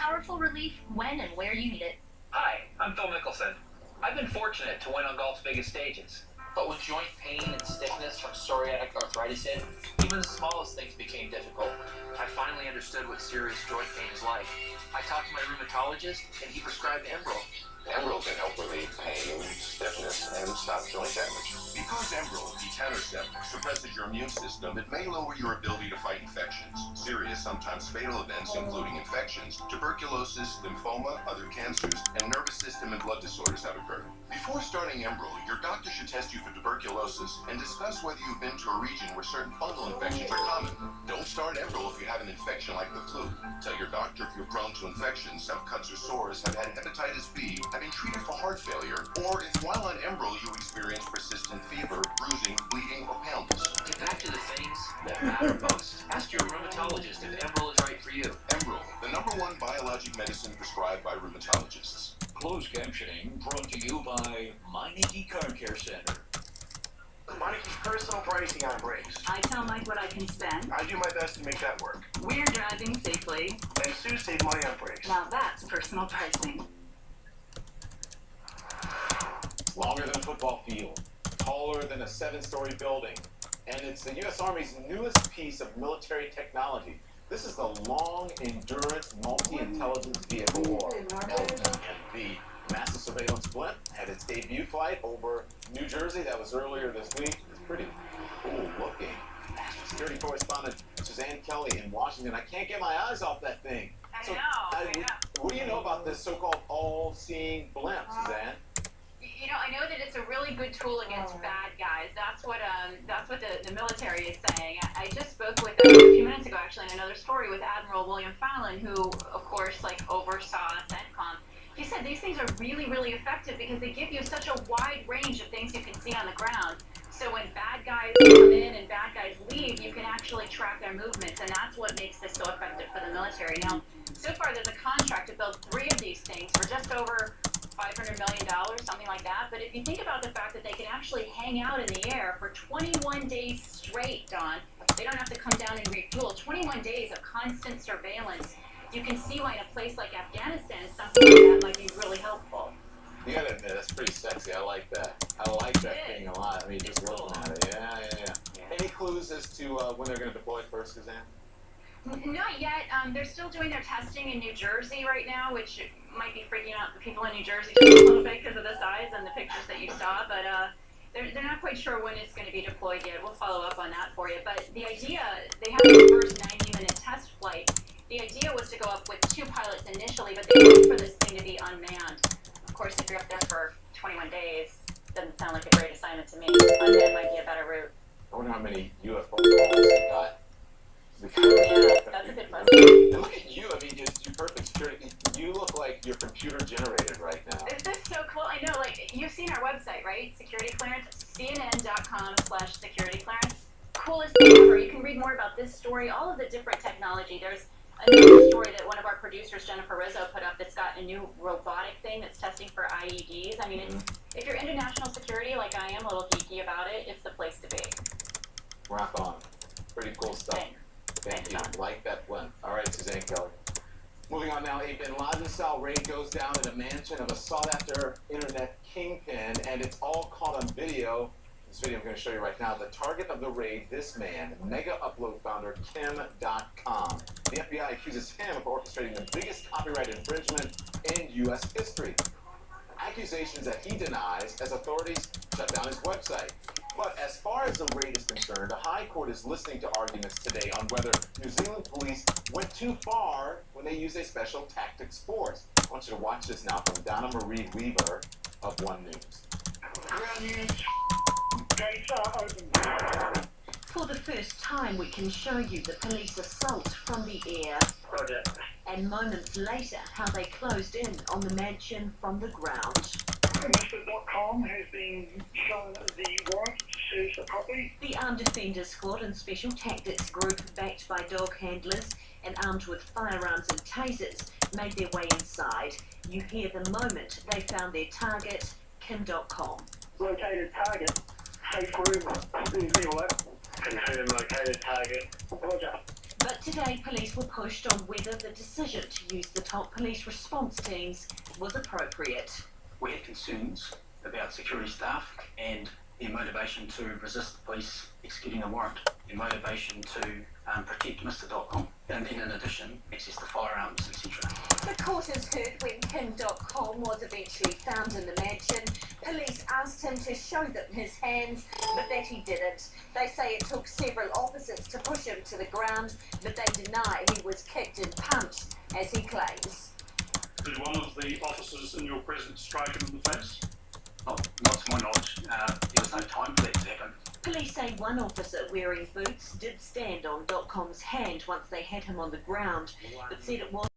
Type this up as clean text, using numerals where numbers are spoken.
powerful relief when and where you need it. Hi, I'm Phil Mickelson. I've been fortunate to win on golf's biggest stages. But with joint pain and stiffness from psoriatic arthritis hit, even the smallest things became difficult. I finally understood what serious joint pain is like. I talked to my rheumatologist, and he prescribed Enbrel. Enbrel can help relieve pain, stiffness, and stop joint damage. Because Enbrel, etanercept, suppresses your immune system, it may lower your ability to fight infections. Serious, sometimes fatal events, including infections, tuberculosis, lymphoma, other cancers, and nervous system and blood disorders have occurred. Before starting Enbrel, your doctor should test you for tuberculosis and discuss whether you've been to a region where certain fungal infections are common. Don't start Enbrel if you have an infection like the flu. Tell your doctor if you're prone to infections, have cuts or sores, have had hepatitis B, have been treated for heart failure, or if while on Enbrel you experience persistent fever, bruising, bleeding, or paleness. Get back to the things that matter most. Ask your rheumatologist if Enbrel is right for you. Enbrel, the #1 biologic medicine prescribed by rheumatologists. Closed captioning brought to you by Meineke Car Care Center. Mike's personal pricing on brakes. I tell Mike what I can spend. I do my best to make that work. We're driving safely. And Sue saved money on brakes. Now that's personal pricing. Longer than a football field, taller than a 7-story building, and it's the U.S. Army's newest piece of military technology. This is the Long Endurance Multi-Intelligence Vehicle, or LEMV. Massive surveillance blimp had its debut flight over New Jersey. That was earlier this week. It's pretty cool looking. National Security correspondent Suzanne Kelly in Washington. I can't get my eyes off that thing. I know. What do you know about this so-called all-seeing blimp, Suzanne? You know, I know that it's a really good tool against bad guys. That's what the military is saying. I just spoke with a few minutes ago, actually, in another story with Admiral William Fallon, who, of course, oversaw CENTCOM. He said these things are really, really effective because they give you such a wide range of things you can see on the ground. So when bad guys come in and bad guys leave, you can actually track their movements, and that's what makes this so effective for the military. Now, so far there's a contract to build 3 of these things for just over $500 million, something like that. But if you think about the fact that they can actually hang out in the air for 21 days straight, Don, they don't have to come down and refuel. 21 days of constant surveillance. You can see why in a place like Afghanistan, something like that might be really helpful. You gotta admit, that's pretty sexy. I like that. I like that thing a lot. I mean, just looking at it. Yeah. Any clues as to when they're going to deploy first, Suzanne? Not yet. They're still doing their testing in New Jersey right now, which might be freaking out the people in New Jersey just a little bit because of the size and the pictures that you saw. But they're not quite sure when it's going to be deployed yet. We'll follow up on that for you. But the idea, they have the first 90-minute test flight. The idea was to go up with 2 pilots initially, but they looked for this thing to be unmanned. Of course, if you're up there for 21 days, doesn't sound like a great assignment to me. Unmanned might be a better route. I wonder how many UFO calls they got. Yeah, that's a good question. And look at you. I mean, just you perfect security. You look like you're computer generated right now. Is this so cool? I know, you've seen our website, right? Security clearance, cnn.com/security clearance. Coolest thing ever. You can read more about this story, all of the different technology. There's another story that one of our producers, Jennifer Rizzo, put up that's got a new robotic thing that's testing for IEDs. I mean, if you're into national security like I am, a little geeky about it, it's the place to be. Rock on. Pretty cool stuff. Thanks, you. Don. Like that blend. All right, Suzanne Kelly. Moving on now, a Bin Laden-style raid goes down at a mansion of a sought-after internet kingpin, and it's all caught on video. This video I'm going to show you right now. The target of the raid, this man, mega upload founder Kim.com. The FBI accuses him of orchestrating the biggest copyright infringement in U.S. history. Accusations that he denies as authorities shut down his website. But as far as the raid is concerned, the High Court is listening to arguments today on whether New Zealand police went too far when they used a special tactics force. I want you to watch this now from Donna Marie Weaver of One News. For the first time, we can show you the police assault from the air. And moments later, how they closed in on the mansion from the ground. Mr.com has been shown the warrant to search the property. The Armed Defenders Squad and Special Tactics Group, backed by dog handlers and armed with firearms and tasers, made their way inside. You hear the moment they found their target, Kim.com. Located target. Safe room. Confirm located target. Roger. But today, police were pushed on whether the decision to use the top police response teams was appropriate. We had concerns about security staff and their motivation to resist the police executing a warrant, their motivation to protect Mr. and then in addition, access to firearms, etc. The court has heard when Kim.com was eventually found in the mansion. Police asked him to show them his hands, but that he didn't. They say it took several officers to push him to the ground, but they deny he was kicked and punched, as he claims. Did one of the officers in your presence strike him in the face? Oh, not to my knowledge. There was no time for that to happen. Police say one officer wearing boots did stand on .com's hand once they had him on the ground, but said it was